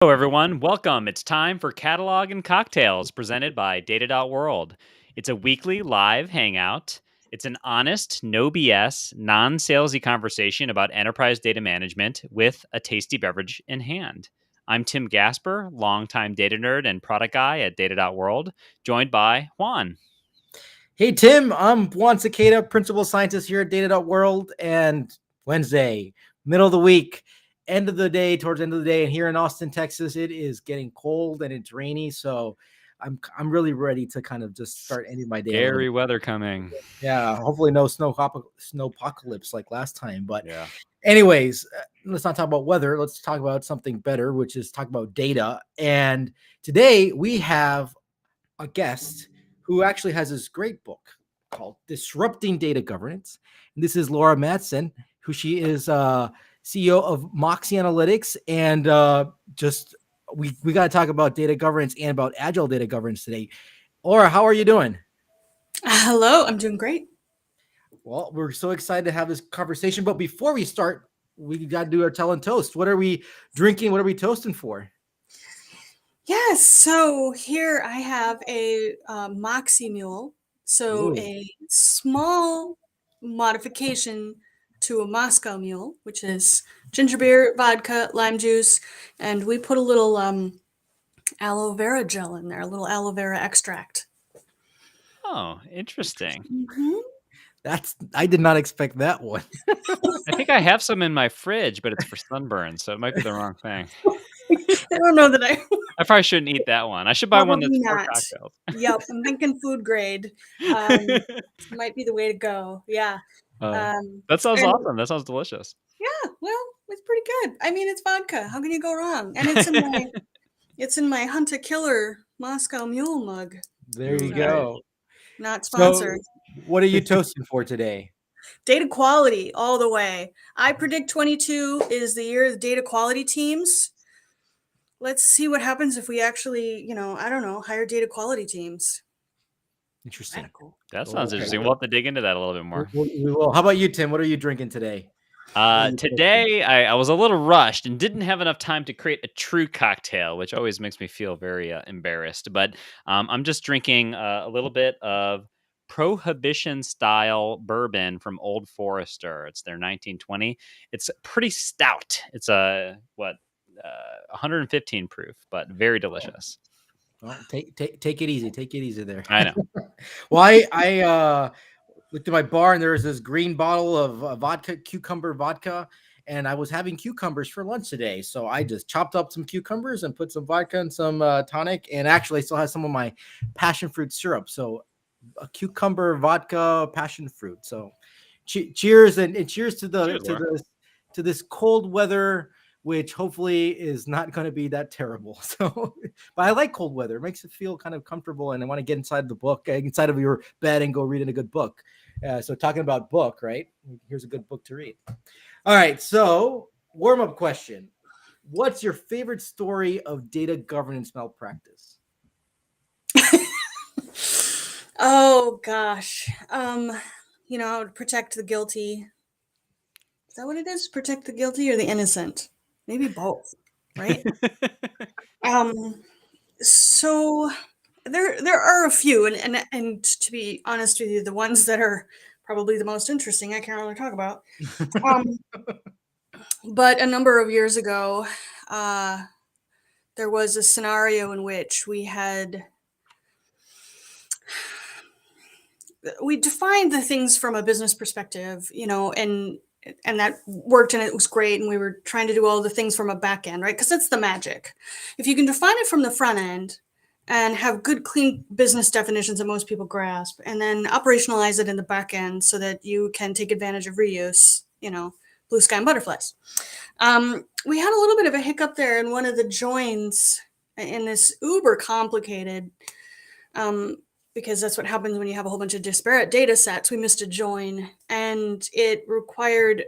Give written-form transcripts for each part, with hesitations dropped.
Hello, everyone. Welcome. It's time for Catalog and Cocktails presented by Data.World. It's a weekly live hangout. It's an honest, no BS, non salesy conversation about enterprise data management with a tasty beverage in hand. I'm Tim Gasper, longtime data nerd and product guy at Data.World, joined by Juan. Hey, Tim, I'm Juan Cicada, principal scientist here at Data.World, and Wednesday, middle of the week, end of the day, towards the end of the day, and here in Austin, Texas, it is getting cold and it's rainy, so I'm really ready to kind of just start ending my day. Scary weather coming. Yeah, hopefully no snowpocalypse like last time, but Yeah. anyways, let's not talk about weather. Let's talk about something better, which is talk about data. And today we have a guest who actually has this great book called Disrupting Data Governance. And this is Laura Madsen, who she is CEO of Moxie Analytics. And we got to talk about data governance and about agile data governance today. Laura, how are you doing? Hello, I'm doing great. Well, we're so excited to have this conversation. But before we start, we got to do our tell and toast. What are we drinking? What are we toasting for? Yes, so here I have a Moxie Mule. So Ooh. a small modification to a Moscow Mule, which is ginger beer, vodka, lime juice, and we put a little aloe vera gel in there, a little aloe vera extract. Oh, interesting. Mm-hmm. I did not expect that one. I think I have some in my fridge, but it's for sunburn, so it might be the wrong thing. I don't know that I probably shouldn't eat that one. I should buy one that's Probably for not. cocktails. Yep, I'm thinking food grade. Might be the way to go. Yeah. That sounds awesome. That sounds delicious. Yeah, well, it's pretty good. I mean, it's vodka. How can you go wrong? And it's in my Hunter Killer Moscow Mule mug. There you Ooh, go. Not sponsored. So, what are you toasting for today? Data quality all the way. I predict 22 is the year of the data quality teams. Let's see what happens if we actually, I don't know, hire data quality teams. Interesting. Radical. That sounds interesting. We'll have to dig into that a little bit more. We will. How about you, Tim? What are you drinking today? Today, I was a little rushed and didn't have enough time to create a true cocktail, which always makes me feel very embarrassed. But I'm just drinking a little bit of Prohibition-style bourbon from Old Forester. It's their 1920. It's pretty stout. It's 115 proof, but very delicious. Well, take it easy. Take it easy there. I know. Well, I looked at my bar and there was this green bottle of cucumber vodka, and I was having cucumbers for lunch today. So I just chopped up some cucumbers and put some vodka and some tonic, and actually I still have some of my passion fruit syrup. So a cucumber vodka passion fruit. So cheers and cheers to to this cold weather, which hopefully is not going to be that terrible. So, but I like cold weather. It makes it feel kind of comfortable, and I want to get inside the book, inside of your bed, and go read in a good book. So, talking about book, right? Here's a good book to read. All right. So, warm up question: what's your favorite story of data governance malpractice? Oh gosh. Protect the guilty. Is that what it is? Protect the guilty or the innocent? Maybe both, right? So there are a few, and to be honest with you, the ones that are probably the most interesting, I can't really talk about. But a number of years ago, there was a scenario in which we defined the things from a business perspective, and that worked and it was great. And we were trying to do all the things from a back end, right? Because that's the magic. If you can define it from the front end and have good, clean business definitions that most people grasp, and then operationalize it in the back end so that you can take advantage of reuse, blue sky and butterflies. We had a little bit of a hiccup there in one of the joins in this uber complicated, because that's what happens when you have a whole bunch of disparate data sets. We missed a join, and it required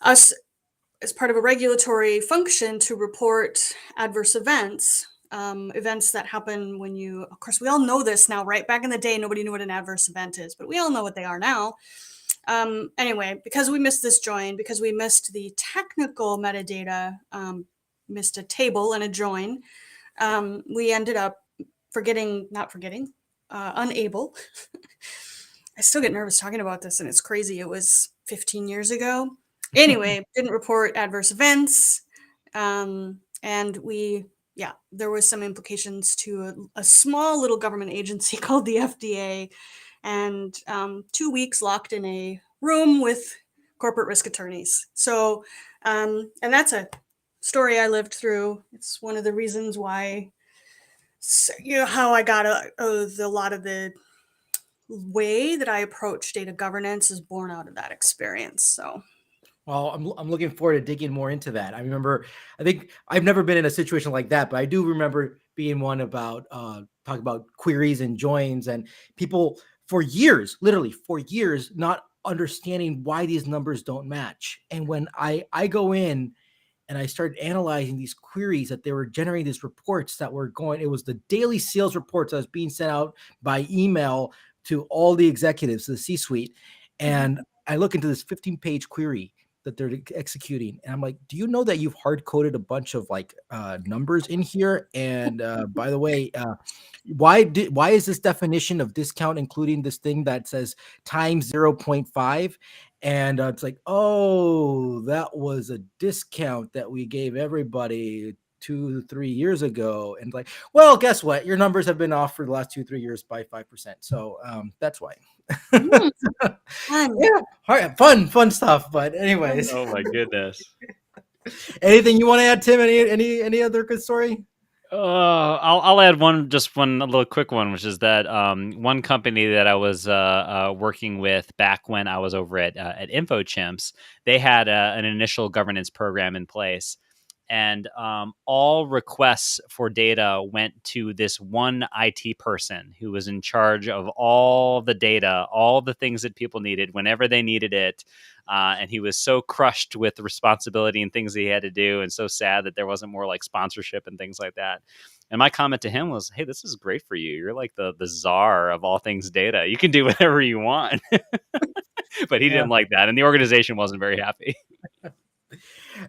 us, as part of a regulatory function, to report adverse events, events that happen when of course, we all know this now, right? Back in the day, nobody knew what an adverse event is, but we all know what they are now. Anyway, because we missed this join, because we missed the technical metadata missed a table and a join. We ended up unable. I still get nervous talking about this, and it's crazy. It was 15 years ago. Anyway, didn't report adverse events. And there was some implications to a small little government agency called the FDA, and 2 weeks locked in a room with corporate risk attorneys. So, and that's a story I lived through. It's one of the reasons why, how I got a lot of the way that I approach data governance is born out of that experience. So, well, I'm looking forward to digging more into that. I think I've never been in a situation like that, but I do remember being one about talking about queries and joins, and people for years, literally for years, not understanding why these numbers don't match. And when I go in and I started analyzing these queries, that they were generating these reports that were going, it was the daily sales reports that was being sent out by email to all the executives, the C-suite. And I look into this 15-page query that they're executing, and I'm like, do you know that you've hard coded a bunch of numbers in here? And by the way, why is this definition of discount including this thing that says times 0.5? And it's like, oh, that was a discount that we gave everybody 2-3 years ago. And like, well, guess what? Your numbers have been off for the last 2-3 years by 5%. So that's why. Yeah, fun stuff. But anyways, Oh my goodness. anything you want to add, Tim? Any other good story? I'll add one little quick one, which is that one company that I was working with back when I was over at InfoChimps, they had an initial governance program in place, and all requests for data went to this one IT person who was in charge of all the data, all the things that people needed whenever they needed it. And he was so crushed with the responsibility and things that he had to do, and so sad that there wasn't more like sponsorship and things like that. And my comment to him was, hey, this is great for you. You're like the czar of all things data. You can do whatever you want. But he didn't like that. And the organization wasn't very happy.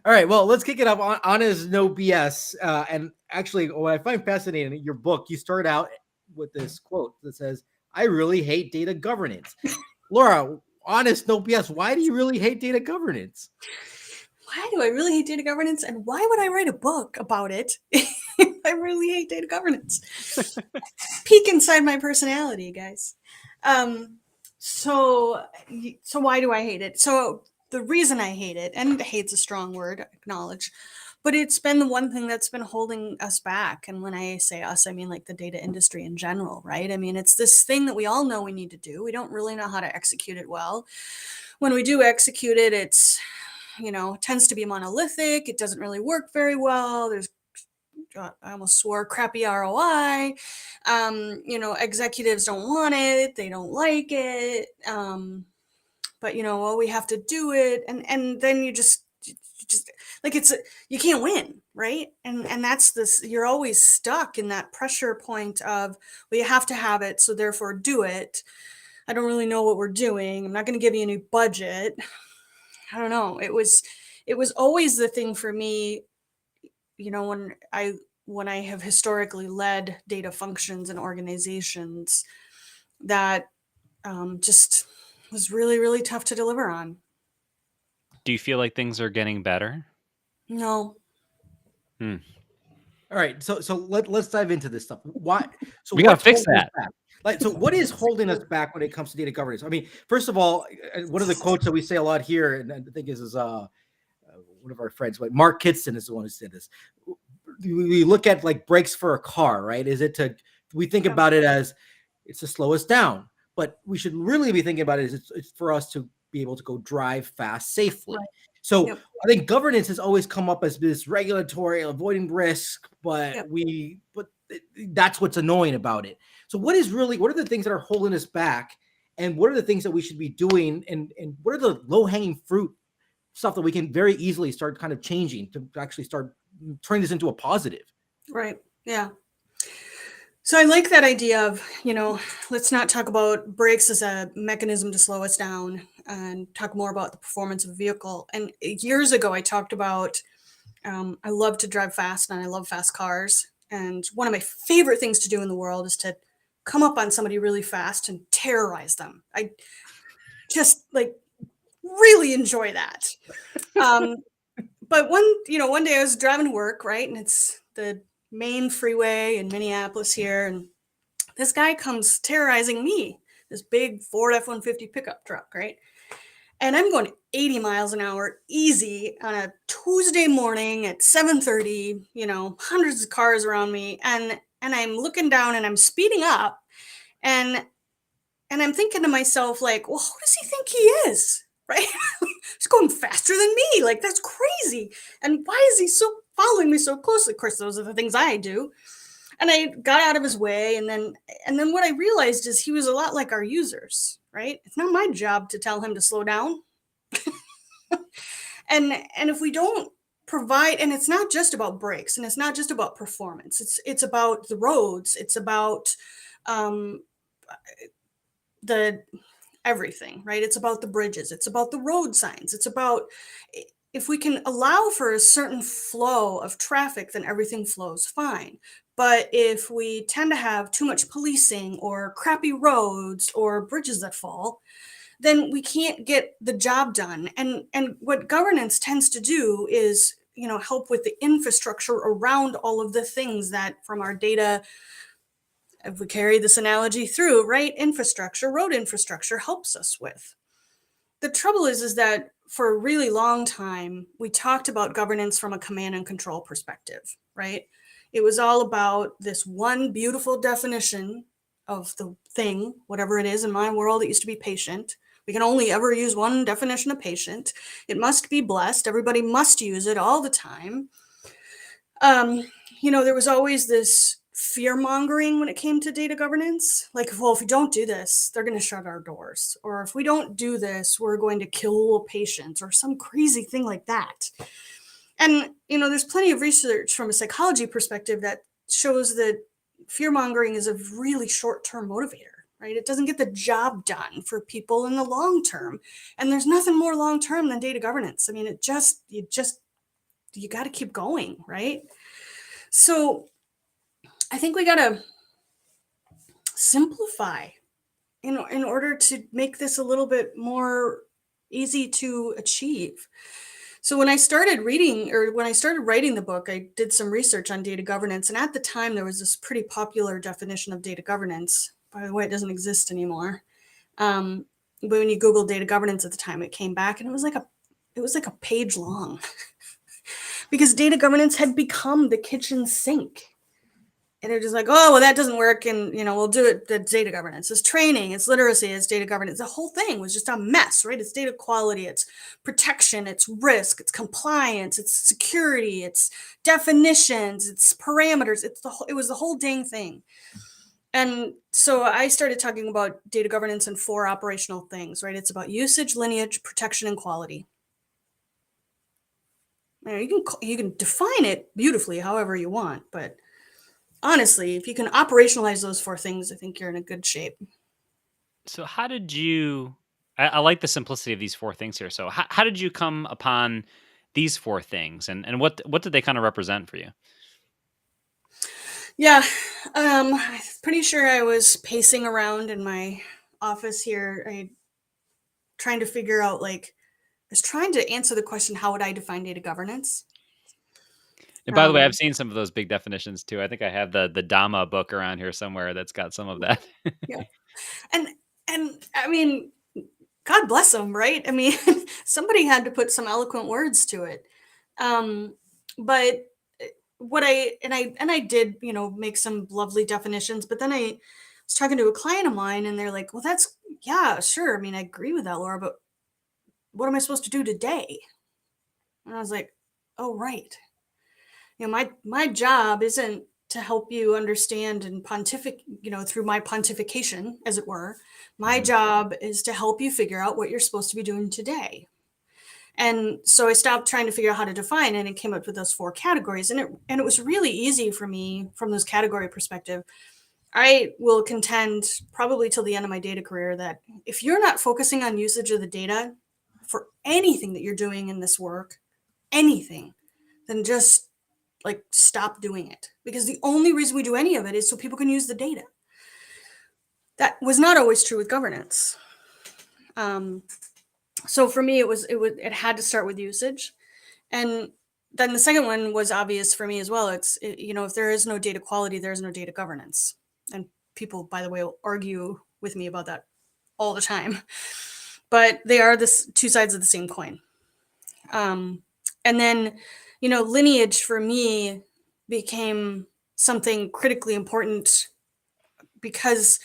All right, well, let's kick it up. On is no BS. And actually, what I find fascinating in your book, you start out with this quote that says, I really hate data governance. Laura, honest, no BS. Why do you really hate data governance? Why do I really hate data governance? And why would I write a book about it? I really hate data governance. Peek inside my personality, guys. So why do I hate it? So the reason I hate it, and hate's a strong word, I acknowledge, but it's been the one thing that's been holding us back. And when I say us, I mean like the data industry in general, right? I mean, it's this thing that we all know we need to do. We don't really know how to execute it well. When we do execute it, it's, tends to be monolithic. It doesn't really work very well. There's, I almost swore, crappy ROI. Executives don't want it. They don't like it. But we have to do it. And then you just like, you can't win. Right. And that's this, you're always stuck in that pressure point of, well, you have to have it. So therefore do it. I don't really know what we're doing. I'm not going to give you a new budget. I don't know. It was always the thing for me, when I have historically led data functions and organizations, that just was really, really tough to deliver on. Do you feel like things are getting better? No. All right. So let's dive into this stuff. Why? So we got to fix that. So what is holding us back when it comes to data governance? I mean, first of all, one of the quotes that we say a lot here, and I think is one of our friends, like Mark Kitson is the one who said this. We look at like brakes for a car, right? We think about it as it's to slow us down, but we should really be thinking about it as it's for us to be able to go drive fast safely. Right. So I think governance has always come up as this regulatory, avoiding risk, but that's what's annoying about it. So what are the things that are holding us back, and what are the things that we should be doing, and what are the low-hanging fruit stuff that we can very easily start kind of changing to actually start turning this into a positive? Right. Yeah. So I like that idea of, let's not talk about brakes as a mechanism to slow us down and talk more about the performance of a vehicle. And years ago, I talked about I love to drive fast and I love fast cars. And one of my favorite things to do in the world is to come up on somebody really fast and terrorize them. I just like really enjoy that. But one day I was driving to work, right? And it's the main freeway in Minneapolis here. And this guy comes terrorizing me, this big Ford F-150 pickup truck, right? And I'm going 80 miles an hour easy on a Tuesday morning at 7:30, hundreds of cars around me. And I'm looking down and I'm speeding up and I'm thinking to myself, like, well, who does he think he is? Right? He's going faster than me. Like, that's crazy. And why is he so following me so closely? Of course, those are the things I do. And I got out of his way. And then what I realized is he was a lot like our users, right? It's not my job to tell him to slow down. and if we don't provide, and it's not just about brakes and it's not just about performance. It's about the roads. It's about the everything, right? It's about the bridges. It's about the road signs. It's about, if we can allow for a certain flow of traffic, then everything flows fine. But if we tend to have too much policing or crappy roads or bridges that fall, then we can't get the job done. And what governance tends to do is, help with the infrastructure around all of the things that from our data, if we carry this analogy through, right? Infrastructure, road infrastructure helps us with. The trouble is that for a really long time, we talked about governance from a command and control perspective, right? It was all about this one beautiful definition of the thing, whatever it is. In my world, it used to be patient. We can only ever use one definition of patient. It must be blessed. Everybody must use it all the time. There was always this fear mongering when it came to data governance. Like, well, if we don't do this, they're going to shut our doors. Or if we don't do this, we're going to kill patients or some crazy thing like that. And, there's plenty of research from a psychology perspective that shows that fear mongering is a really short-term motivator, right? It doesn't get the job done for people in the long term. And there's nothing more long-term than data governance. I mean, you got to keep going, right? So I think we got to simplify in order to make this a little bit more easy to achieve. So when I started writing the book, I did some research on data governance. And at the time, there was this pretty popular definition of data governance. By the way, it doesn't exist anymore. But when you Google data governance at the time, it came back and it was like a page long because data governance had become the kitchen sink. And they're just like, oh, well, that doesn't work. And, we'll do it. It's data governance. It's training. It's literacy. It's data governance. The whole thing was just a mess, right? It's data quality. It's protection. It's risk. It's compliance. It's security. It's definitions. It's parameters. It was the whole dang thing. And so I started talking about data governance in 4 operational things, right? It's about usage, lineage, protection, and quality. You can define it beautifully however you want, but honestly, if you can operationalize those 4 things, I think you're in a good shape. So how did you, I like the simplicity of these 4 things here. So how did you come upon these 4 things and what did they kind of represent for you? Yeah. I'm pretty sure I was pacing around in my office here. Trying to figure out, I was trying to answer the question, how would I define data governance? And by the way, I've seen some of those big definitions too. I think I have the Dhamma book around here somewhere that's got some of that. Yeah. And I mean, God bless them, right? I mean, somebody had to put some eloquent words to it. But what I did, make some lovely definitions, but then I was talking to a client of mine and they're like, well, yeah, sure. I mean, I agree with that, Laura, but what am I supposed to do today? And I was like, oh, right. My job isn't to help you understand and pontificate, through my pontification, as it were. My job is to help you figure out what you're supposed to be doing today. And so I stopped trying to figure out how to define it and came up with those 4 categories. And it was really easy for me from those category perspective. I will contend probably till the end of my data career that if you're not focusing on usage of the data for anything that you're doing in this work, anything, then just like stop doing it, because the only reason we do any of it is so people can use the data. That was not always true with governance. So for me, it had to start with usage. And then the second one was obvious for me as well. If there is no data quality, there's no data governance. And people, by the way, will argue with me about that all the time. But they are two sides of the same coin. And then, lineage for me became something critically important, because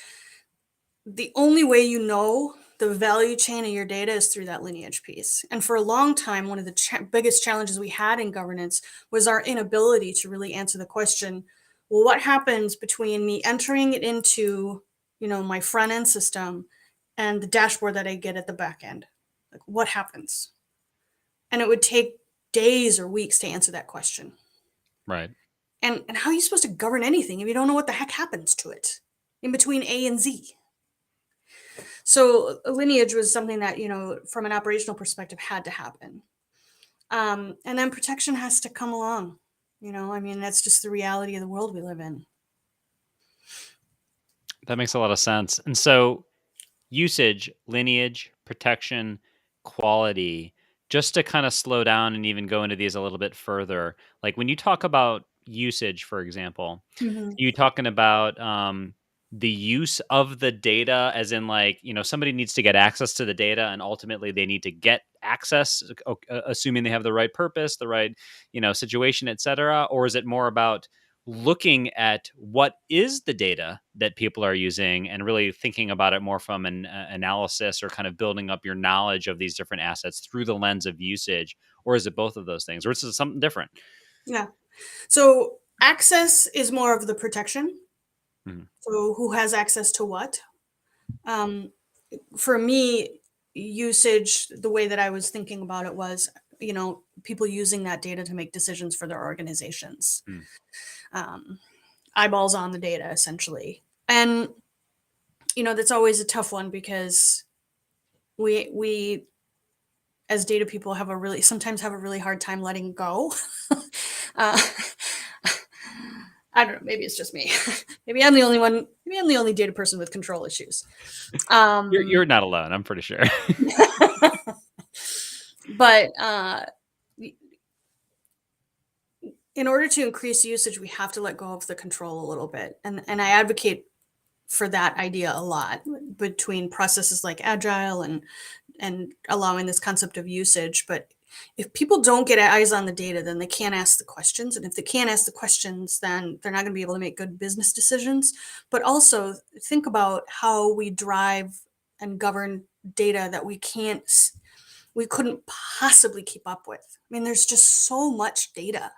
the only way you know the value chain of your data is through that lineage piece. And for a long time, one of the biggest challenges we had in governance was our inability to really answer the question, well, what happens between me entering it into, my front end system and the dashboard that I get at the back end? Like, what happens? And it would take days or weeks to answer that question. Right. And how are you supposed to govern anything if you don't know what the heck happens to it in between A and Z? So lineage was something that, from an operational perspective, had to happen. And then protection has to come along. That's just the reality of the world we live in. That makes a lot of sense. And so usage, lineage, protection, quality, just to kind of slow down and even go into these a little bit further. Like when you talk about usage, for example, you talking about the use of the data, as in like, somebody needs to get access to the data and ultimately they need to get access, assuming they have the right purpose, the right, situation, et cetera? Or is it more about looking at what is the data that people are using and really thinking about it more from an analysis, or kind of building up your knowledge of these different assets through the lens of usage? Or is it both of those things, or is it something different? Yeah. So access is more of the protection. So who has access to what? For me, usage, the way that I was thinking about it was, people using that data to make decisions for their organizations. Eyeballs on the data, essentially. And, that's always a tough one, because we as data people sometimes have a really hard time letting go. I don't know. Maybe it's just me. Maybe I'm the only one. Maybe I'm the only data person with control issues. You're not alone, I'm pretty sure. But in order to increase usage, we have to let go of the control a little bit. And I advocate for that idea a lot, between processes like Agile and allowing this concept of usage. But if people don't get eyes on the data, then they can't ask the questions. And if they can't ask the questions, then they're not going to be able to make good business decisions. But also think about how we drive and govern data that we couldn't possibly keep up with. I mean, there's just so much data,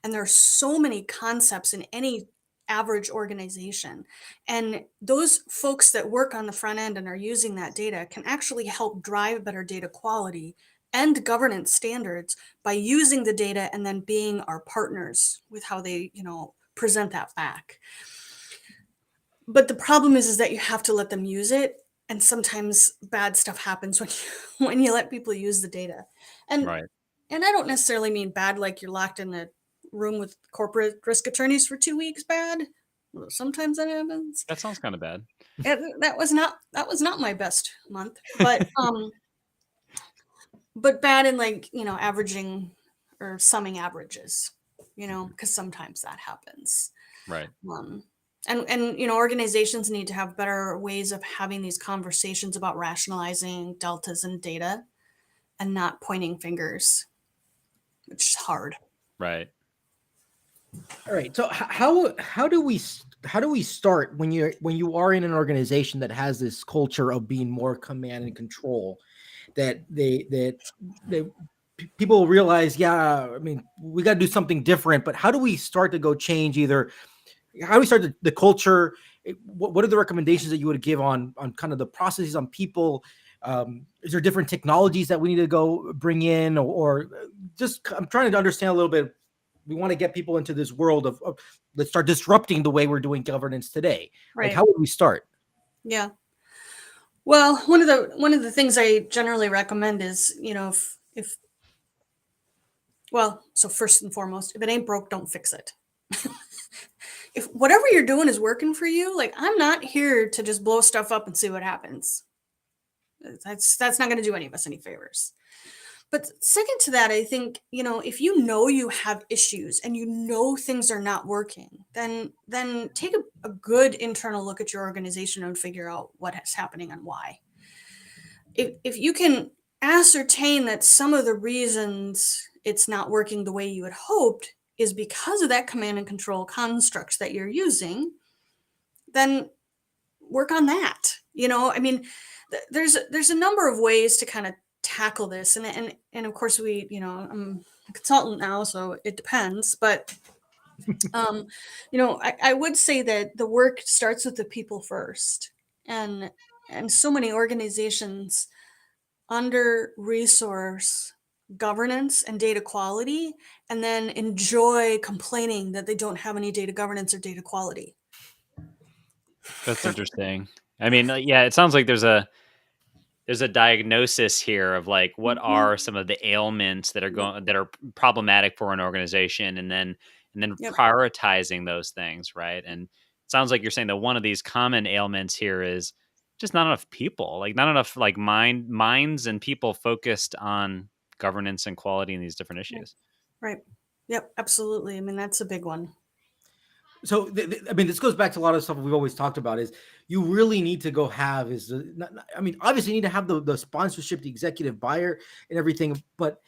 and there are so many concepts in any average organization. And those folks that work on the front end and are using that data can actually help drive better data quality and governance standards by using the data and then being our partners with how they, present that back. But the problem is that you have to let them use it. And sometimes bad stuff happens when you let people use the data. And Right. And I don't necessarily mean bad like you're locked in a room with corporate risk attorneys for 2 weeks bad. Well, sometimes that happens. That sounds kind of bad. That was not my best month, but but bad in like, averaging or summing averages, because sometimes that happens. Right. And organizations need to have better ways of having these conversations about rationalizing deltas in data and not pointing fingers, which is hard. Right. All right. So how do we start when you are in an organization that has this culture of being more command and control, that people realize, yeah, I mean, we got to do something different, but how do we start to go change how do we start the culture? What are the recommendations that you would give on kind of the processes, on people? Is there different technologies that we need to go bring in, or just, I'm trying to understand a little bit. We want to get people into this world of let's start disrupting the way we're doing governance today. Right. Like, how would we start? Yeah. Well, one of the things I generally recommend is, if Well, so first and foremost, if it ain't broke, don't fix it. If whatever you're doing is working for you, like I'm not here to just blow stuff up and see what happens. That's not going to do any of us any favors. But second to that, I think, if you know you have issues and you know things are not working, then take a good internal look at your organization and figure out what is happening and why. If you can ascertain that some of the reasons it's not working the way you had hoped is because of that command and control construct that you're using, then work on that. I mean, there's a number of ways to kind of tackle this, and of course I'm a consultant now, so it depends. But I would say that the work starts with the people first, and so many organizations under resource governance and data quality, and then enjoy complaining that they don't have any data governance or data quality. That's interesting. I mean, yeah, it sounds like there's a diagnosis here of like what are some of the ailments that are problematic for an organization, and then Yep. prioritizing those things, right? And it sounds like you're saying that one of these common ailments here is just not enough people, like not enough like minds and people focused on governance and quality in these different issues. Right. Yep, absolutely. I mean, that's a big one. So, I mean, this goes back to a lot of stuff we've always talked about is you really need to go have obviously you need to have the sponsorship, the executive buyer and everything. But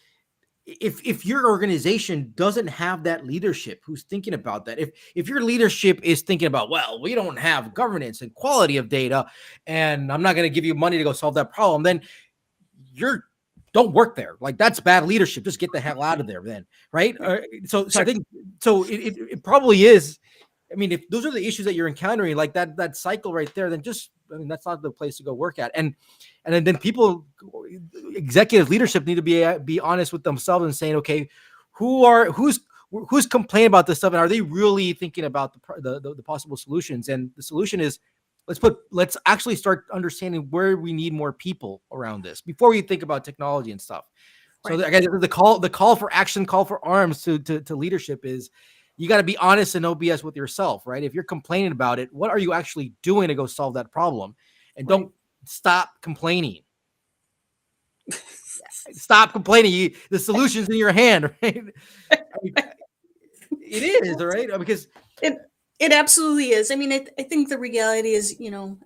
if your organization doesn't have that leadership who's thinking about that, if your leadership is thinking about, well, we don't have governance and quality of data, and I'm not going to give you money to go solve that problem, then don't work there. Like that's bad leadership. Just get the hell out of there then. Right. So I think, so it probably is. I mean, if those are the issues that you're encountering, like that cycle right there, then that's not the place to go work at. And then people, executive leadership need to be honest with themselves and saying, okay, who's complaining about this stuff, and are they really thinking about the possible solutions? And the solution is, let's actually start understanding where we need more people around this before we think about technology and stuff. So I guess the call for action, call for arms to leadership is, you got to be honest and no BS with yourself, right? If you're complaining about it, what are you actually doing to go solve that problem? And don't stop complaining. Stop complaining. The solution's in your hand, right? I mean, it is, right? Because it absolutely is. I mean, I think the reality is,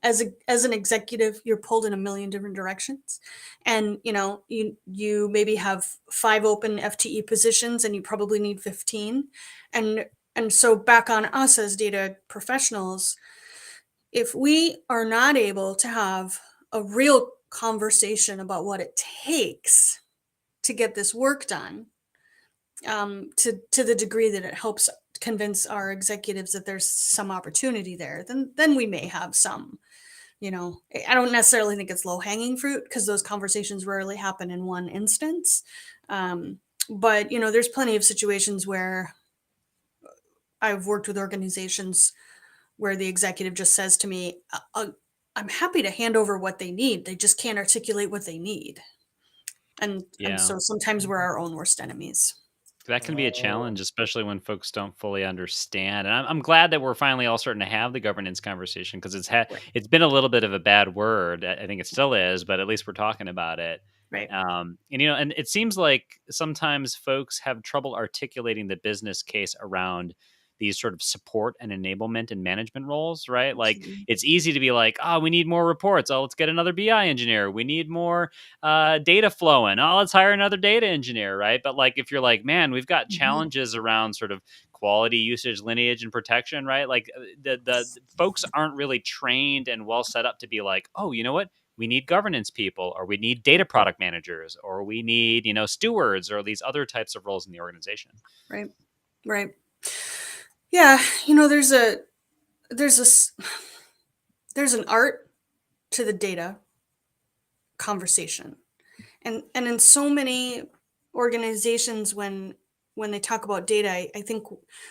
as an executive, you're pulled in a million different directions, and you maybe have 5 open FTE positions, and you probably need 15, and so back on us as data professionals, if we are not able to have a real conversation about what it takes to get this work done, to the degree that it helps convince our executives that there's some opportunity there, then we may have some, I don't necessarily think it's low-hanging fruit, because those conversations rarely happen in one instance. But there's plenty of situations where I've worked with organizations where the executive just says to me, I'm happy to hand over what they need, they just can't articulate what they need. And so sometimes we're our own worst enemies. That can be a challenge, especially when folks don't fully understand. And I'm glad that we're finally all starting to have the governance conversation, because it's been a little bit of a bad word. I think it still is, but at least we're talking about it. Right. And it seems like sometimes folks have trouble articulating the business case around these sort of support and enablement and management roles, right? Like it's easy to be like, oh, we need more reports. Oh, let's get another BI engineer. We need more data flowing. Oh, let's hire another data engineer, right? But like, if you're like, man, we've got challenges around sort of quality, usage, lineage, and protection, right? Like the folks aren't really trained and well set up to be like, oh, you know what? We need governance people, or we need data product managers, or we need, stewards, or these other types of roles in the organization. Right. Yeah. There's an art to the data conversation. And in so many organizations, when they talk about data, I think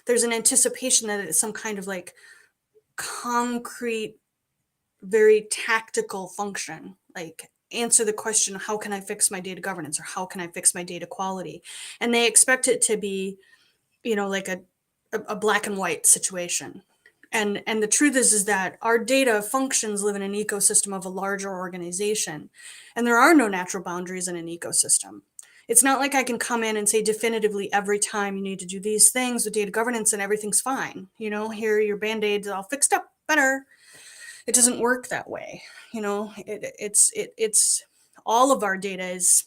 there's an anticipation that it's some kind of like concrete, very tactical function. Like answer the question, how can I fix my data governance, or how can I fix my data quality? And they expect it to be, like a black and white situation. And the truth is that our data functions live in an ecosystem of a larger organization, and there are no natural boundaries in an ecosystem. It's not like I can come in and say definitively every time you need to do these things with data governance and everything's fine. Here are your band-aids all fixed up better. It doesn't work that way. It's all of our data is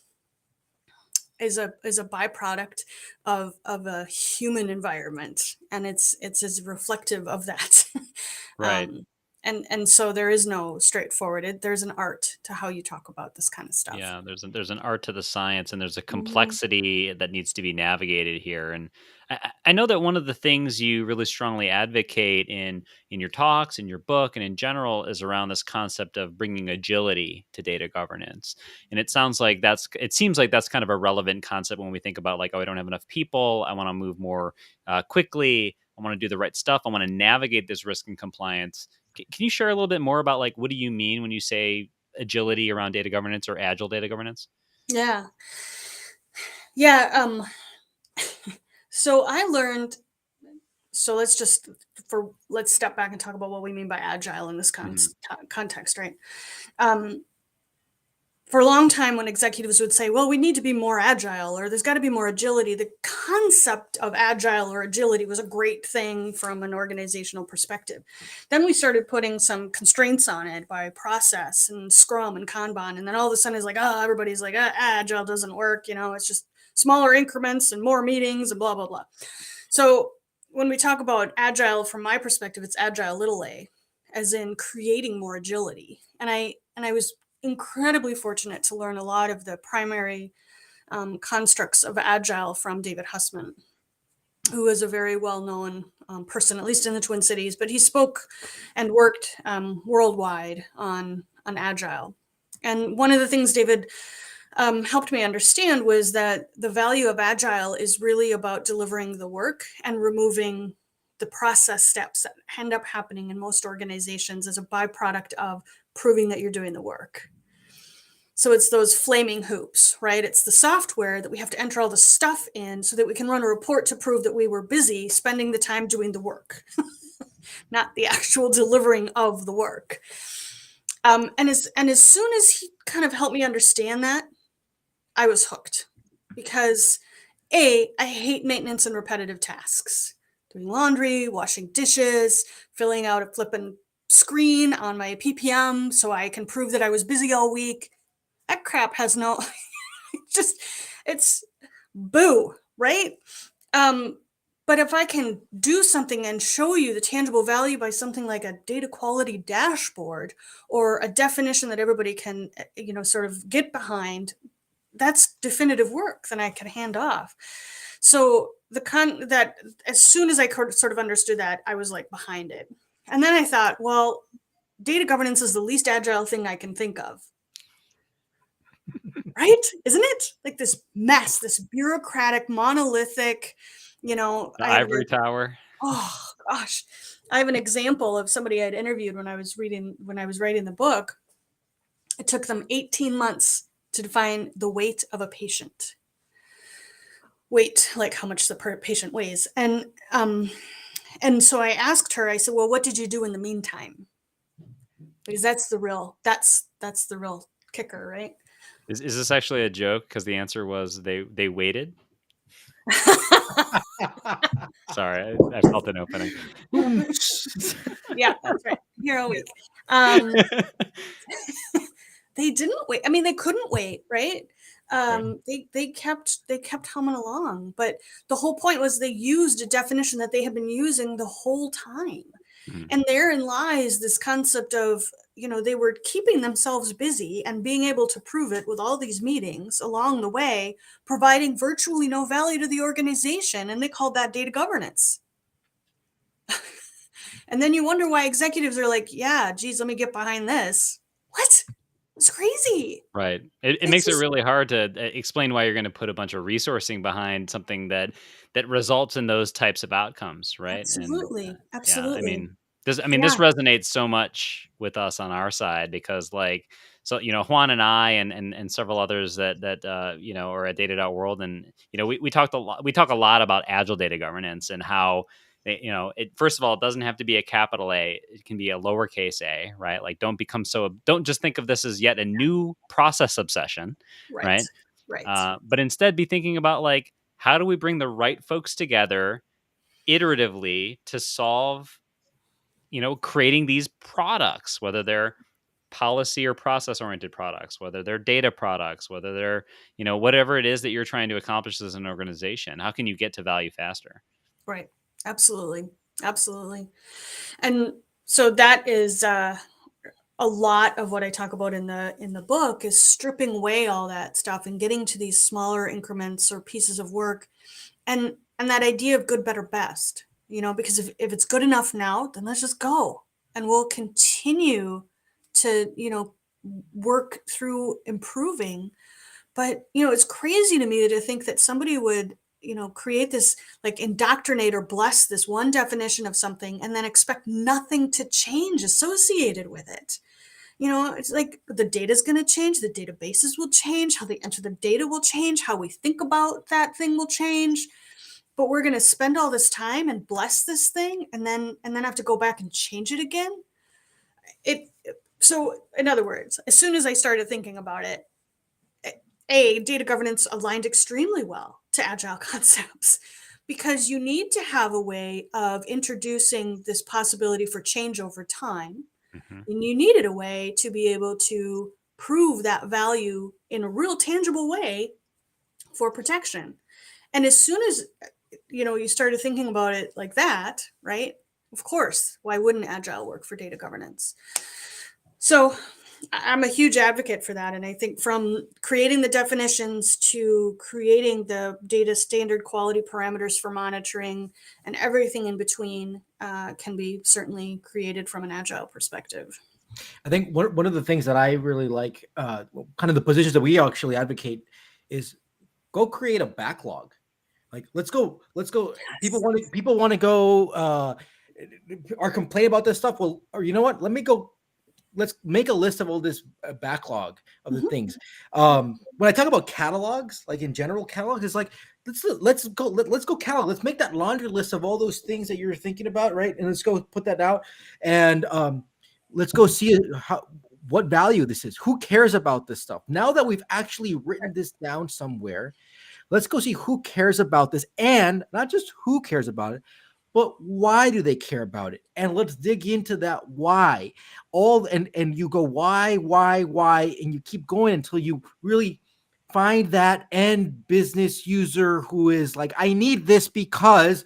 a byproduct of a human environment, and it's as reflective of that. Right. And so there is no straightforward. There's an art to how you talk about this kind of stuff. Yeah, there's an art to the science, and there's a Mhm. complexity that needs to be navigated here. And I know that one of the things you really strongly advocate in your talks, in your book, and in general is around this concept of bringing agility to data governance. And it seems like that's kind of a relevant concept when we think about like, oh, I don't have enough people. I want to move more quickly. I want to do the right stuff. I want to navigate this risk and compliance. Can you share a little bit more about like what do you mean when you say agility around data governance or agile data governance? Yeah. Yeah. So I learned, so let's step back and talk about what we mean by agile in this context, right? For a long time, when executives would say, well, we need to be more agile, or there's got to be more agility, the concept of agile or agility was a great thing from an organizational perspective. Then we started putting some constraints on it by process and Scrum and Kanban. And then all of a sudden it's like, oh, everybody's like, agile doesn't work. It's just smaller increments and more meetings and blah, blah, blah. So when we talk about agile, from my perspective, it's agile little a, as in creating more agility. And I was incredibly fortunate to learn a lot of the primary constructs of agile from David Hussman, who is a very well-known person, at least in the Twin Cities, but he spoke and worked worldwide on agile. And one of the things David helped me understand was that the value of agile is really about delivering the work and removing the process steps that end up happening in most organizations as a byproduct of proving that you're doing the work. So it's those flaming hoops, right? It's the software that we have to enter all the stuff in so that we can run a report to prove that we were busy spending the time doing the work, not the actual delivering of the work. And as soon as he kind of helped me understand that, I was hooked, because I hate maintenance and repetitive tasks. Doing laundry, washing dishes, filling out a flippin' screen on my PPM so I can prove that I was busy all week. That crap has no, it's boo, right? But if I can do something and show you the tangible value by something like a data quality dashboard or a definition that everybody can, sort of get behind, that's definitive work that I can hand off. So that as soon as I sort of understood that, I was like behind it. And then I thought, well, data governance is the least agile thing I can think of. Right? Isn't it? Like this mess, this bureaucratic, monolithic, The ivory tower. Oh gosh. I have an example of somebody I'd interviewed when I was writing the book. It took them 18 months to define the weight of a patient. Weight, like how much the patient weighs. And so I asked her, I said, well, what did you do in the meantime? Because that's the real kicker, right? Is this actually a joke? Because the answer was they waited. Sorry, I felt an opening. Yeah, that's right. Here all week. They didn't wait. I mean, they couldn't wait, right? They kept humming along, but the whole point was they used a definition that they had been using the whole time. Mm-hmm. And therein lies this concept of, they were keeping themselves busy and being able to prove it with all these meetings along the way, providing virtually no value to the organization. And they called that data governance. And then you wonder why executives are like, yeah, geez, let me get behind this. What? It's crazy. Right. It makes it really hard to explain why you're going to put a bunch of resourcing behind something that results in those types of outcomes, right? Absolutely. And, absolutely. Yeah, I mean, This resonates so much with us on our side because so, Juan and I and several others that are at Data.World, and, we talk a lot about agile data governance and how, first of all, it doesn't have to be a capital A. It can be a lowercase a, right? Like, don't just think of this as yet a new process obsession, Right. right? Right. But instead be thinking about, like, how do we bring the right folks together iteratively to solve, creating these products, whether they're policy or process oriented products, whether they're data products, whether they're, whatever it is that you're trying to accomplish as an organization. How can you get to value faster? Right. Absolutely. Absolutely. And so that is a lot of what I talk about in the book, is stripping away all that stuff and getting to these smaller increments or pieces of work, and that idea of good, better, best. Because if it's good enough now, then let's just go, and we'll continue to work through improving. But it's crazy to me to think that somebody would create this, like, indoctrinate or bless this one definition of something and then expect nothing to change associated with it. It's like the data is going to change, the databases will change, how they enter the data will change, how we think about that thing will change. But we're going to spend all this time and bless this thing and then have to go back and change it again. So in other words, as soon as I started thinking about it, data governance aligned extremely well to agile concepts, because you need to have a way of introducing this possibility for change over time. Mm-hmm. And you needed a way to be able to prove that value in a real tangible way for protection. And as soon as you started thinking about it like that, right? Of course, why wouldn't agile work for data governance? So I'm a huge advocate for that. And I think from creating the definitions to creating the data standard quality parameters for monitoring and everything in between can be certainly created from an agile perspective. I think one of the things that I really like, kind of the positions that we actually advocate, is go create a backlog. Like, let's go. Yes. People want to go, or complain about this stuff. Well, or you know what? Let's make a list of all this backlog of the things. When I talk about catalogs, like in general catalogs, it's like, let's go catalog. Let's make that laundry list of all those things that you're thinking about, right? And let's go put that out, and let's go see what value this is. Who cares about this stuff? Now that we've actually written this down somewhere, let's go see who cares about this, and not just who cares about it, but why do they care about it? And let's dig into that why. And you go why, and you keep going until you really find that end business user who is like, I need this because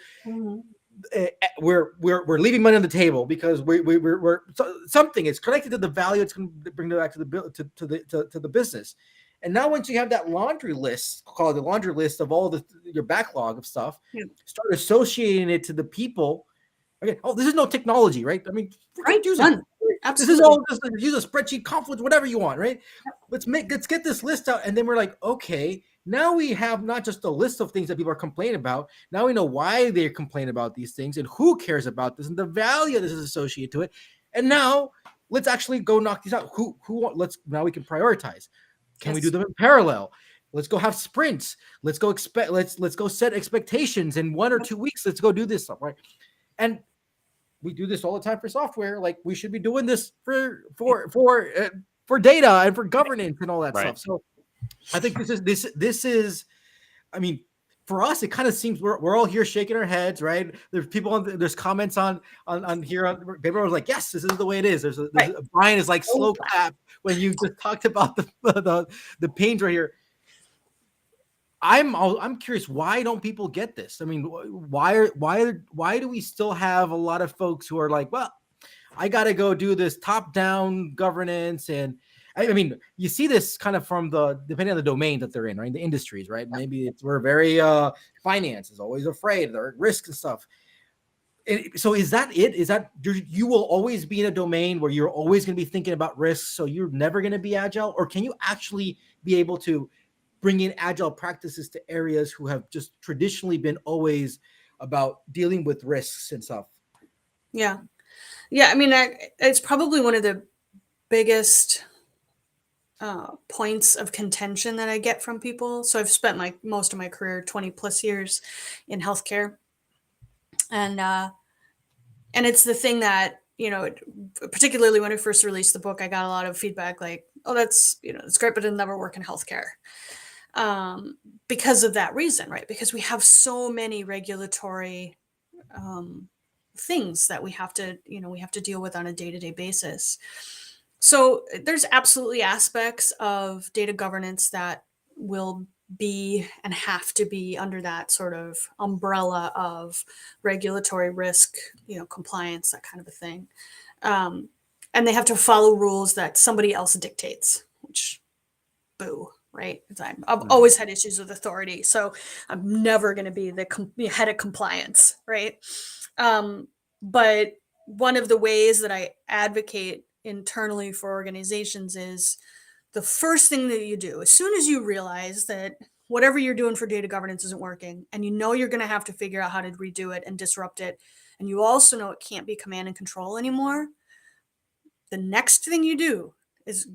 we're leaving money on the table, because we're something is connected to the value it's going to bring back to the business. And now, once you have that laundry list, call it the laundry list of all your backlog of stuff, start associating it to the people. Okay, this is no technology, right? I mean, right? Use it. This is all just use a spreadsheet, Confluence, whatever you want, right? Let's get this list out, and then we're like, okay, now we have not just a list of things that people are complaining about. Now we know why they complain about these things and who cares about this and the value this is associated to it. And now let's actually go knock these out. Now we can prioritize. Can we do them in parallel? Let's go have sprints. Let's go set expectations in 1 or 2 weeks. Let's go do this stuff, right? And we do this all the time for software. Like, we should be doing this for data and for governance and all that stuff. So I think this is, I mean, for us, it kind of seems we're all here shaking our heads, right? There's people there's comments on here on everyone's like, yes, this is the way it is. Brian is like slow clap when you just talked about the pains right here. I'm curious, why don't people get this? I mean, why do we still have a lot of folks who are like, well, I got to go do this top-down governance? And I mean, you see this kind of from depending on the domain that they're in, right? The industries, right? Maybe we're very finance is always afraid, there are risks and stuff. So is that it? Is that you will always be in a domain where you're always going to be thinking about risks, so you're never going to be agile? Or can you actually be able to bring in agile practices to areas who have just traditionally been always about dealing with risks and stuff? Yeah. Yeah, I mean, it's probably one of the biggest points of contention that I get from people. So I've spent most of my career, 20 plus years, in healthcare, and it's the thing that, particularly when I first released the book, I got a lot of feedback like, "Oh, that's that's great, but it'll never work in healthcare." Because of that reason, right? Because we have so many regulatory things that we have to deal with on a day-to-day basis. So there's absolutely aspects of data governance that will be and have to be under that sort of umbrella of regulatory risk, compliance, that kind of a thing. And they have to follow rules that somebody else dictates, which, boo, right? Because I've always had issues with authority, so I'm never going to be the head of compliance, right? But one of the ways that I advocate internally for organizations is the first thing that you do, as soon as you realize that whatever you're doing for data governance isn't working, and you're going to have to figure out how to redo it and disrupt it, and you also know it can't be command and control anymore, the next thing you do is,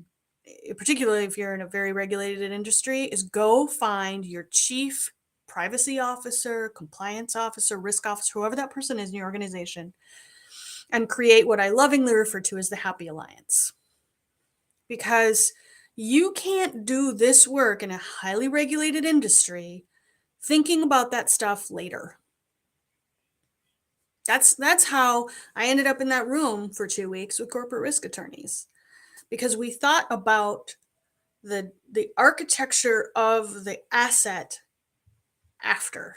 particularly if you're in a very regulated industry, is go find your chief privacy officer, compliance officer, risk officer, whoever that person is in your organization, and create what I lovingly refer to as the happy alliance. Because you can't do this work in a highly regulated industry thinking about that stuff later. That's how I ended up in that room for 2 weeks with corporate risk attorneys, because we thought about the architecture of the asset after.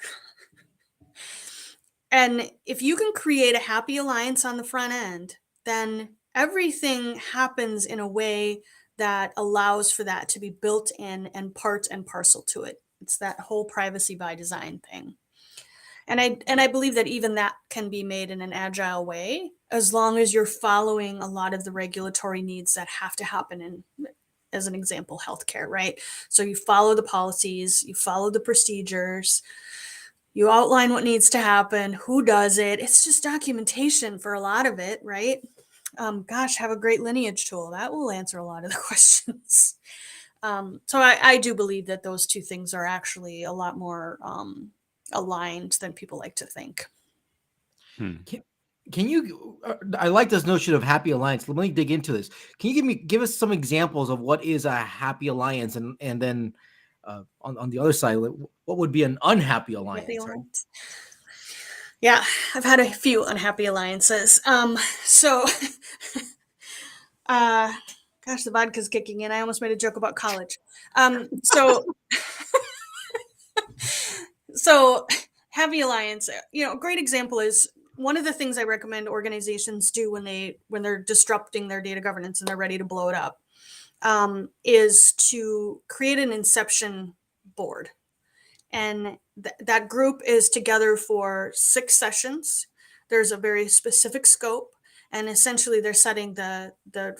And if you can create a happy alliance on the front end, then everything happens in a way that allows for that to be built in and part and parcel to it. It's that whole privacy by design thing. And I believe that even that can be made in an agile way, as long as you're following a lot of the regulatory needs that have to happen in, as an example, healthcare, right? So you follow the policies, you follow the procedures, you outline what needs to happen, who does it. It's just documentation for a lot of it, right? Gosh, have a great lineage tool. That will answer a lot of the questions. So I do believe that those two things are actually a lot more aligned than people like to think. Can you? I like this notion of happy alliance. Let me dig into this. Can you give us some examples of what is a happy alliance, and then on the other side, what would be an unhappy alliance? Happy alliance. Yeah, I've had a few unhappy alliances. So, gosh, the vodka's kicking in. I almost made a joke about college. So happy alliance. A great example is one of the things I recommend organizations do when they're disrupting their data governance and they're ready to blow it up, is to create an Inception board. And that group is together for 6 sessions. There's a very specific scope, and essentially they're setting the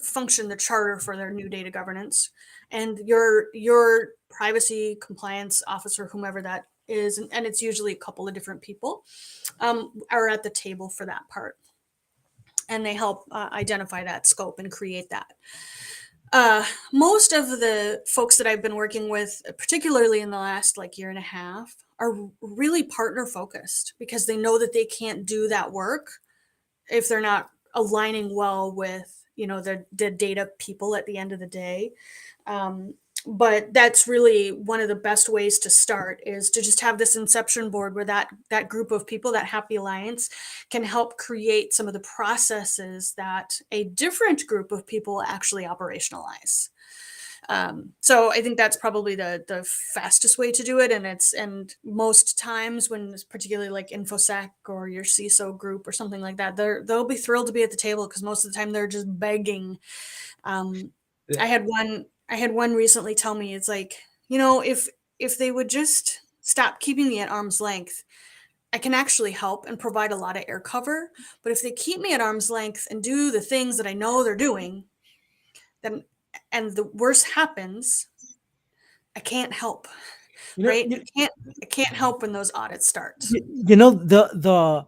function, the charter for their new data governance. And your privacy compliance officer, whomever that is, and it's usually a couple of different people, are at the table for that part. And they help identify that scope and create that. Most of the folks that I've been working with, particularly in the last year and a half, are really partner focused, because they know that they can't do that work if they're not aligning well with, the data people at the end of the day. But that's really one of the best ways to start, is to just have this Inception board where that group of people, that happy alliance, can help create some of the processes that a different group of people actually operationalize. So I think that's probably the fastest way to do it. And most times when it's particularly like InfoSec or your CISO group or something like that, they'll be thrilled to be at the table, because most of the time they're just begging. I had one recently tell me, it's like, if they would just stop keeping me at arm's length, I can actually help and provide a lot of air cover. But if they keep me at arm's length and do the things that I know they're doing, then, and the worst happens, I can't help. Right? I can't help when those audits start. The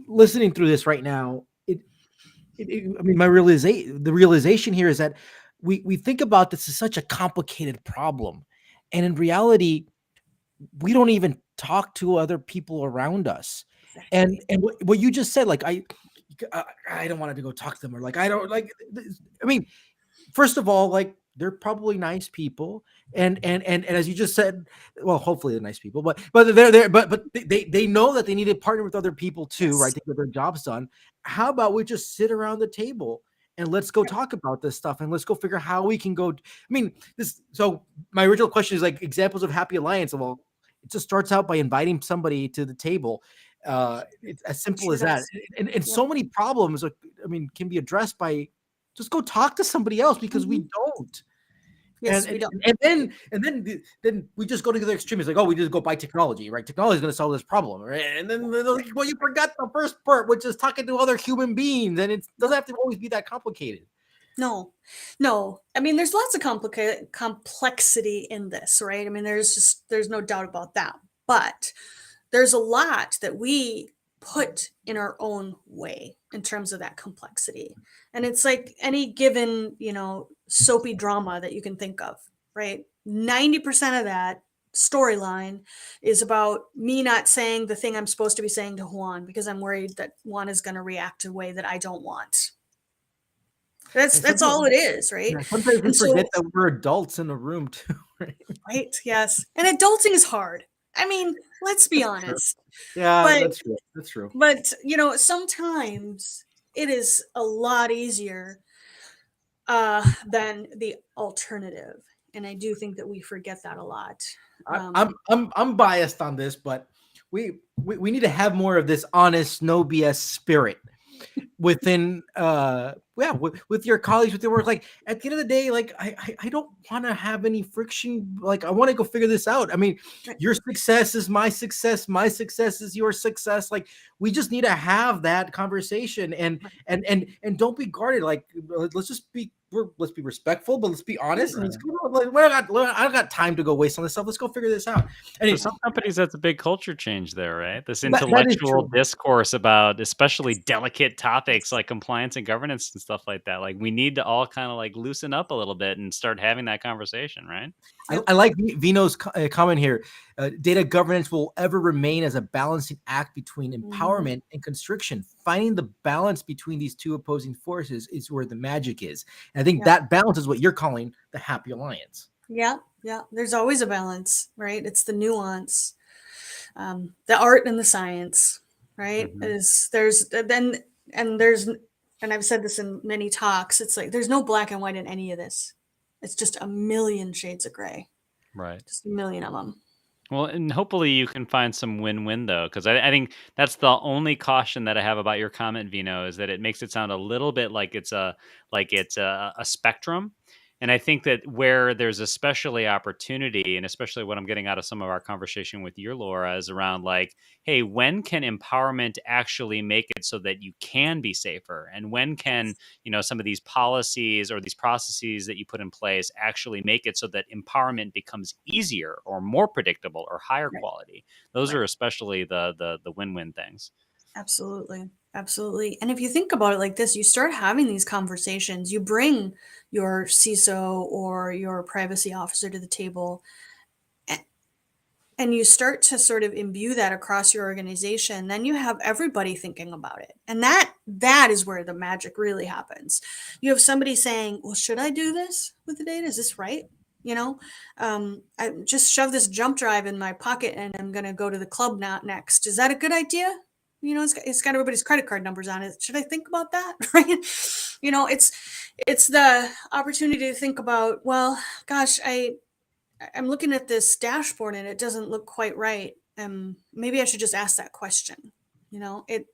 listening through this right now, I mean, the realization here is that we think about this as such a complicated problem, and in reality, we don't even talk to other people around us. And Exactly. what you just said, like I don't want to go talk to them, or like I don't like. I mean, first of all, like they're probably nice people, and as you just said, well, hopefully they're nice people, but they know that they need to partner with other people too, right, Yes. to get their jobs done. How about we just sit around the table and let's go Yep. talk about this stuff, and let's go figure how we can go. I mean, this. So my original question is like examples of happy alliance. Well, it just starts out by inviting somebody to the table. It's as simple Sure as that, does. and Yep. so many problems, I mean, can be addressed by just go talk to somebody else, because we Mhm. don't. Yes, we don't. Then we just go to the extreme. It's like, oh, we just go buy technology, right? Technology is going to solve this problem, right? And then they're like, well, you forgot the first part, which is talking to other human beings, and it doesn't Yep. have to always be that complicated. No, no. I mean, there's lots of complexity in this, right? I mean, there's no doubt about that. But there's a lot that we put in our own way in terms of that complexity. And it's like any given, soapy drama that you can think of, right? 90% of that storyline is about me not saying the thing I'm supposed to be saying to Juan because I'm worried that Juan is going to react a way that I don't want. That's And that's all sometimes, it is, right? yeah, sometimes we And forget so, that we're adults in the room too, right? right, yes. And adulting is hard. I mean, let's be That's true. honest. Yeah, But that's true. That's true. sometimes it is a lot easier than the alternative. And I do think that we forget that a lot. I'm biased on this, but we need to have more of this honest, no BS spirit within yeah, with your colleagues, with your work. Like at the end of the day, like I don't want to have any friction. Like I want to go figure this out. I mean, Right, your success is my success, my success is your success. Like we just need to have that conversation, and right. and don't be guarded. Like let's just be let's be respectful, but let's be honest, and let's Yeah. go. Like, I don't got time to go waste on this stuff. Let's go figure this out. And For some companies, that's a big culture change there, right? This that is intellectual true. discourse about especially Yes. delicate topics Yes. like compliance and governance and stuff like that. Like we need to all kind of like loosen up a little bit and start having that conversation, right? Yep. I like Vino's comment here. Data governance will ever remain as a balancing act between Mhm. empowerment and constriction. Finding the balance between these two opposing forces is where the magic is. And I think Yep. that balance is what you're calling the happy alliance. Yeah. Yeah. There's always a balance, right? It's the nuance, the art and the science, right? Hmm. Is there's then and there's and I've said this in many talks. It's like there's no black and white in any of this. It's just a million shades of gray, Right. just a million of them. Well, and hopefully you can find some win-win though, because I think that's the only caution that I have about your comment, Vino, is that it makes it sound a little bit like it's a spectrum. And I think that where there's especially opportunity, and especially what I'm getting out of some of our conversation with you, Laura, is around like, hey, when can empowerment actually make it so that you can be safer? And when can, some of these policies or these processes that you put in place actually make it so that empowerment becomes easier or more predictable or higher Right. quality? Those Right. are especially the win-win things. Absolutely. Absolutely. And if you think about it like this, you start having these conversations, you bring your CISO or your privacy officer to the table, a- and you start to sort of imbue that across your organization, then you have everybody thinking about it. And that is where the magic really happens. You have somebody saying, well, should I do this with the data? Is this right? I just shove this jump drive in my pocket and I'm going to go to the club now next. Is that a good idea? It's got everybody's credit card numbers on it. Should I think about that? Right? It's the opportunity to think about, well, gosh, I'm looking at this dashboard and it doesn't look quite right. Maybe I should just ask that question. You know, it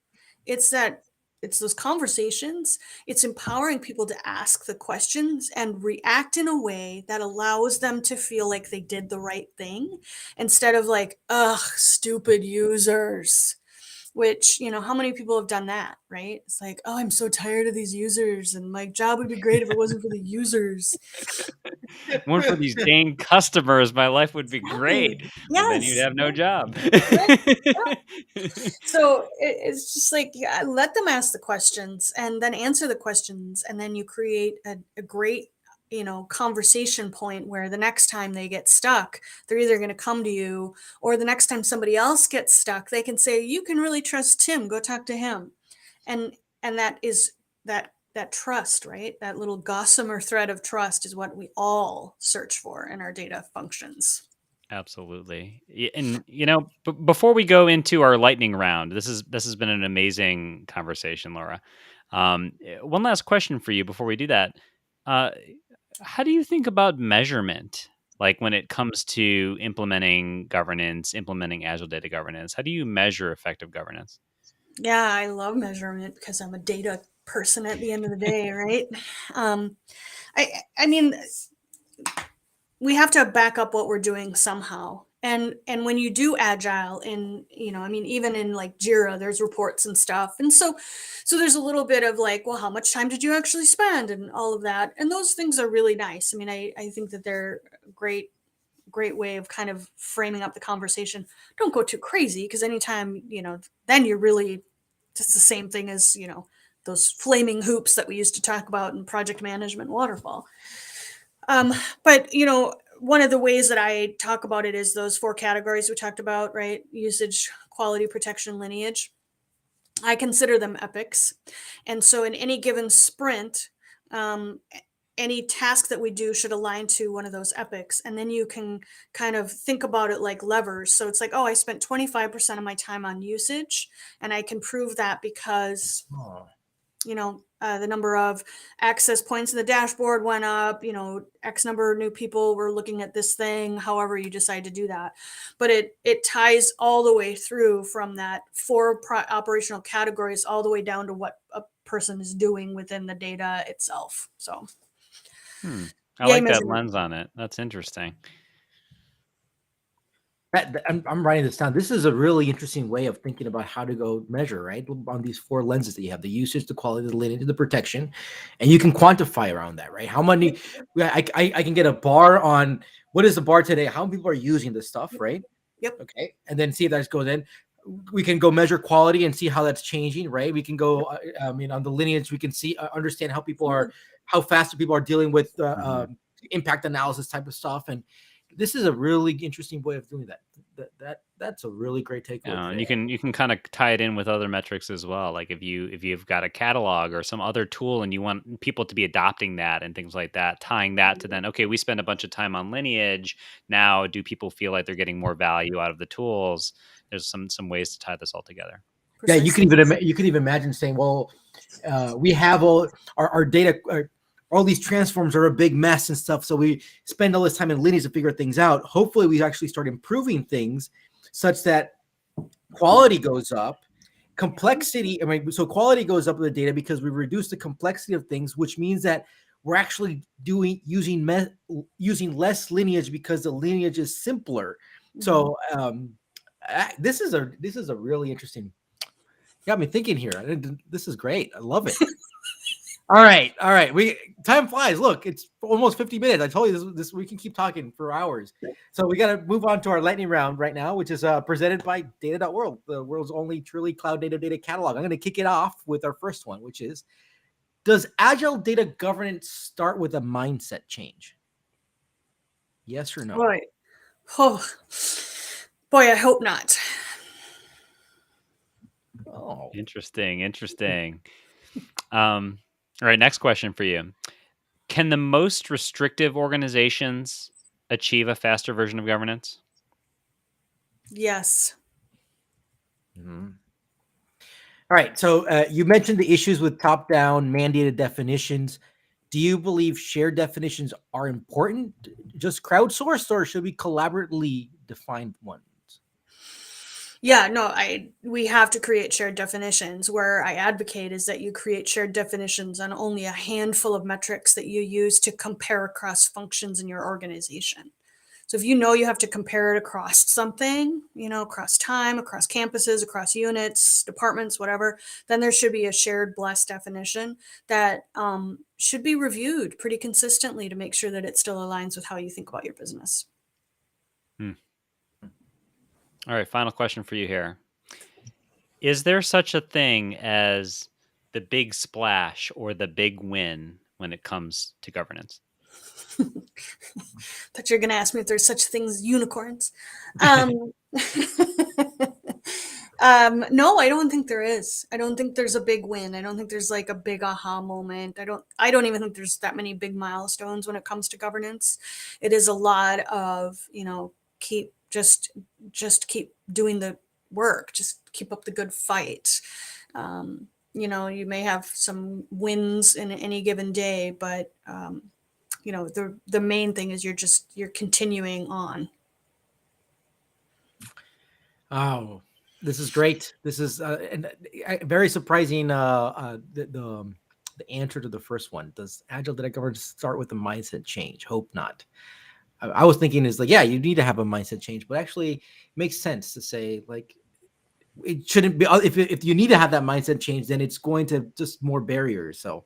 it's that it's those conversations. It's empowering people to ask the questions and react in a way that allows them to feel like they did the right thing instead of like, ugh, stupid users. Which, how many people have done that, right? It's like, oh, I'm so tired of these users, and my job would be great if it wasn't for the users. One for these dang customers, my life would be great. But then you'd Yes. have no job. So it's just like, yeah, let them ask the questions and then answer the questions. And then you create a great, conversation point where the next time they get stuck, they're either going to come to you, or the next time somebody else gets stuck, they can say, you can really trust Tim, go talk to him. And that is that trust, right? That little gossamer thread of trust is what we all search for in our data functions. Absolutely. And before we go into our lightning round, this has been an amazing conversation, Laura. One last question for you before we do that. Uh, how do you think about measurement? Like when it comes to implementing governance, implementing Agile data governance, how do you measure effective governance? Yeah, I love measurement because I'm a data person at the end of the day, right? Um, I mean, we have to back up what we're doing somehow. And when you do agile in, even in like Jira, there's reports and stuff. And so there's a little bit of like, well, how much time did you actually spend and all of that. And those things are really nice. I mean, I think that they're a great way of kind of framing up the conversation. Don't go too crazy, because anytime, then you're really just the same thing as, those flaming hoops that we used to talk about in project management waterfall. But one of the ways that I talk about it is those 4 categories we talked about, right? Usage, quality, protection, lineage. I consider them epics. And so in any given sprint, any task that we do should align to one of those epics. And then you can kind of think about it like levers. So it's like, oh, I spent 25% of my time on usage, and I can prove that because Oh. the number of access points in the dashboard went up, X number of new people were looking at this thing, however you decide to do that. But it ties all the way through from that 4 operational categories all the way down to what a person is doing within the data itself. So, I yay, like that measurement. lens on it. That's interesting. I'm writing this down. This is a really interesting way of thinking about how to go measure, right? On these 4 lenses that you have: the usage, the quality, the lineage, the protection, and you can quantify around that, right? How many? I can get a bar on what is the bar today? How many people are using this stuff, right? Yep. Okay, and then see if that goes in. We can go measure quality and see how that's changing, right? We can go, on the lineage, we can see, understand how fast people are dealing with impact analysis type of stuff, and this is a really interesting way of doing that. That's a really great takeaway. And you can kind of tie it in with other metrics as well. Like if you've got a catalog or some other tool and you want people to be adopting that and things like that, tying that to then, okay, we spend a bunch of time on lineage. Now, do people feel like they're getting more value out of the tools? There's some ways to tie this all together. Yeah, you can even imagine saying, well, we have all our data. All these transforms are a big mess and stuff. So we spend all this time in lineage to figure things out. Hopefully we actually start improving things such that quality goes up, complexity. So quality goes up with the data because we reduce the complexity of things, which means that we're actually using less lineage because the lineage is simpler. Mm-hmm. So this is a really interesting. Got me thinking here. This is great. I love it. All right. Time flies. Look, it's almost 50 minutes. I told you this we can keep talking for hours. So we got to move on to our lightning round right now, which is presented by Data.World, the world's only truly cloud data catalog. I'm going to kick it off with our first one, which is: does Agile data governance start with a mindset change? Yes or no? Right. Oh, boy, I hope not. Oh, interesting. All right, next question for you. Can the most restrictive organizations achieve a faster version of governance? Yes. Mm-hmm. All right. So you mentioned the issues with top-down mandated definitions. Do you believe shared definitions are important, just crowdsourced, or should we collaboratively define ones? Yeah, no, we have to create shared definitions. Where I advocate is that you create shared definitions on only a handful of metrics that you use to compare across functions in your organization. So if you have to compare it across something, across time, across campuses, across units, departments, whatever, then there should be a shared blessed definition that should be reviewed pretty consistently to make sure that it still aligns with how you think about your business. All right, final question for you here. Is there such a thing as the big splash or the big win when it comes to governance? Thought you're going to ask me if there's such things as unicorns. No, I don't think there is. I don't think there's a big win. I don't think there's like a big aha moment. I don't even think there's that many big milestones when it comes to governance. It is a lot of, keep doing the work, just keep up the good fight. You may have some wins in any given day, but the main thing is you're continuing on. Oh, this is great. This is very surprising. The answer to the first one: does Agile data governance start with a mindset change? Hope not. I was thinking is like, yeah, you need to have a mindset change, but actually it makes sense to say like it shouldn't be. If you need to have that mindset change, then it's going to just more barriers. So,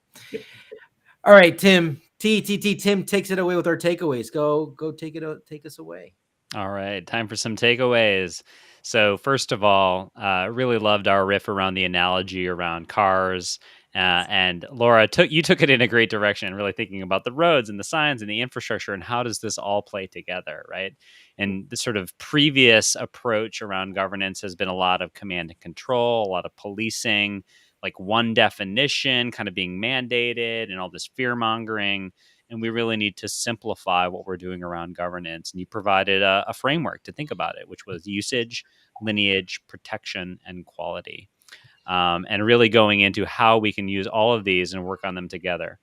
all right, Tim takes it away with our takeaways. Go take us away. All right, time for some takeaways. So first of all, really loved our riff around the analogy around cars. And Laura, you took it in a great direction, really thinking about the roads and the signs and the infrastructure and how does this all play together, right? And the sort of previous approach around governance has been a lot of command and control, a lot of policing, like one definition kind of being mandated and all this fear mongering. And we really need to simplify what we're doing around governance. And you provided a framework to think about it, which was usage, lineage, protection, and quality. And really going into how we can use all of these and work on them together.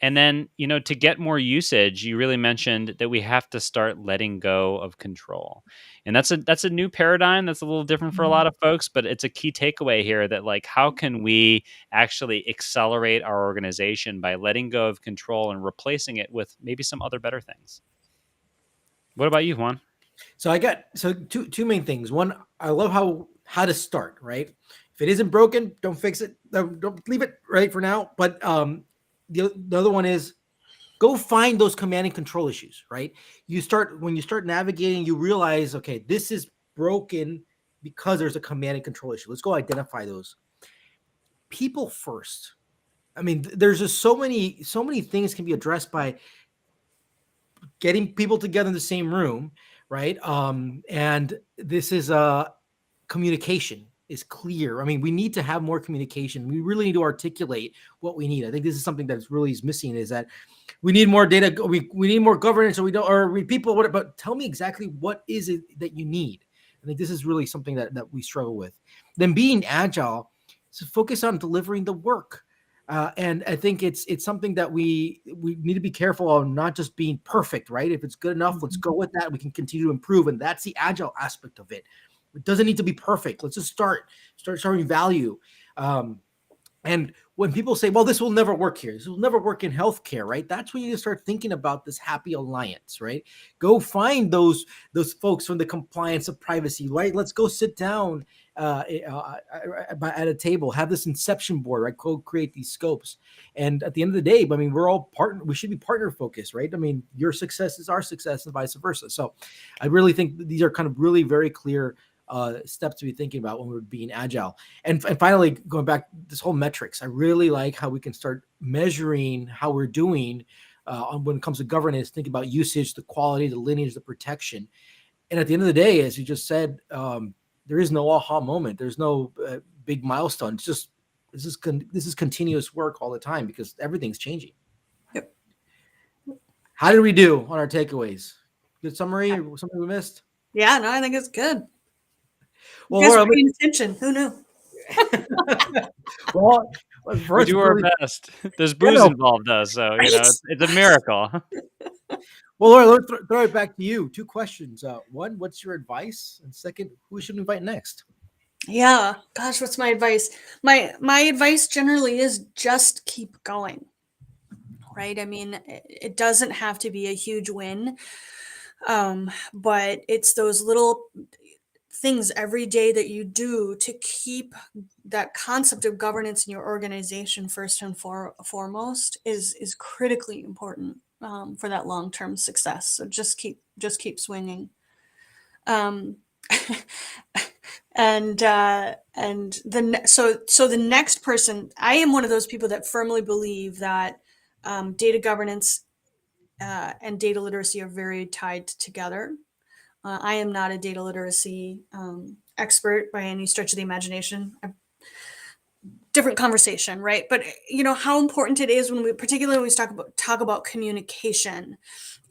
And then, to get more usage, you really mentioned that we have to start letting go of control. And that's a new paradigm that's a little different for a lot of folks, but it's a key takeaway here that like, how can we actually accelerate our organization by letting go of control and replacing it with maybe some other better things? What about you, Juan? So I got two main things. One, I love how to start, right? If it isn't broken, don't fix it. Don't leave it right for now. But the other one is go find those command and control issues, right? When you start navigating, you realize, okay, this is broken because there's a command and control issue. Let's go identify those. People first. I mean, there's just so many things can be addressed by getting people together in the same room, right? And this is communication is clear. I mean, we need to have more communication. We really need to articulate what we need. I think this is something that's really is missing, is that we need more data. We need more governance, but tell me exactly what is it that you need. I think this is really something that we struggle with. Then being agile, so focus on delivering the work. And I think it's something that we need to be careful of, not just being perfect, right? If it's good enough, let's go with that. We can continue to improve. And that's the agile aspect of it. It doesn't need to be perfect. Let's just start showing value. And when people say, well, this will never work here, this will never work in healthcare, right? That's when you need to start thinking about this happy alliance, right? Go find those folks from the compliance of privacy, right? Let's go sit down at a table, have this Inception board, right? Go create these scopes. And at the end of the day, I mean, we should be partner focused, right? I mean, your success is our success and vice versa. So I really think these are kind of really very clear steps to be thinking about when we're being agile. And finally, going back, this whole metrics, I really like how we can start measuring how we're doing when it comes to governance. Think about usage, the quality, the lineage, the protection. And at the end of the day, as you just said, there is no aha moment. There's no big milestone. It's just this is continuous work all the time because everything's changing. Yep. How did we do on our takeaways? Good summary or something we missed? Yeah, no, I think it's good. Well, you guys Laura, are paying attention. Who knew? Well, we do our best. There's booze involved, though, so Right? it's a miracle. Well, Laura, let's throw it back to you. Two questions. One, what's your advice? And second, who should we invite next? Yeah. Gosh, what's my advice? My advice generally is just keep going. Right? I mean, it doesn't have to be a huge win, but it's those little things every day that you do to keep that concept of governance in your organization first and foremost is critically important for that long-term success. So just keep swinging. And the next person, I am one of those people that firmly believe that data governance and data literacy are very tied together. I am not a data literacy expert by any stretch of the imagination. Different conversation, right? But how important it is particularly when we talk about communication,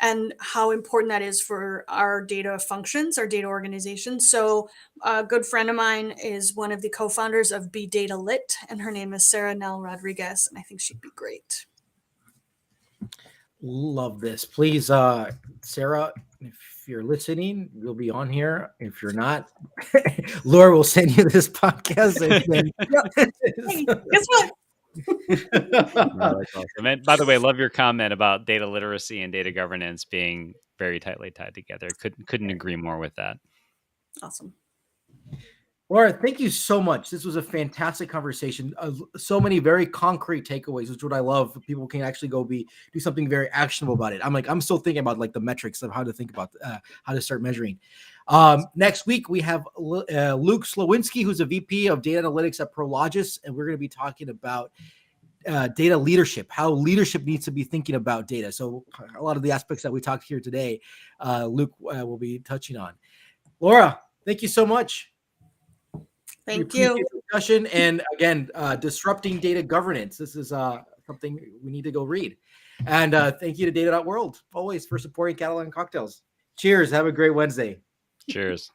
and how important that is for our data functions, our data organization. So a good friend of mine is one of the co-founders of Be Data Lit, and her name is Sarah Nell Rodriguez, and I think she'd be great. Love this. Please, Sarah, if you're listening, you'll be on here. If you're not, Laura will send you this podcast. Hey, guess what? That's awesome. And by the way, love your comment about data literacy and data governance being very tightly tied together. Couldn't agree more with that. Awesome. Laura, thank you so much. This was a fantastic conversation. So many very concrete takeaways, which is what I love. People can actually do something very actionable about it. I'm still thinking about like the metrics of how to think about how to start measuring. Next week, we have Luke Slowinski, who's a VP of data analytics at Prologis, and we're going to be talking about data leadership, how leadership needs to be thinking about data. So a lot of the aspects that we talked here today, Luke will be touching on. Laura, thank you so much. Thank you. The discussion, and again, disrupting data governance. This is something we need to go read. And thank you to Data.World always for supporting Catalog and Cocktails. Cheers. Have a great Wednesday. Cheers.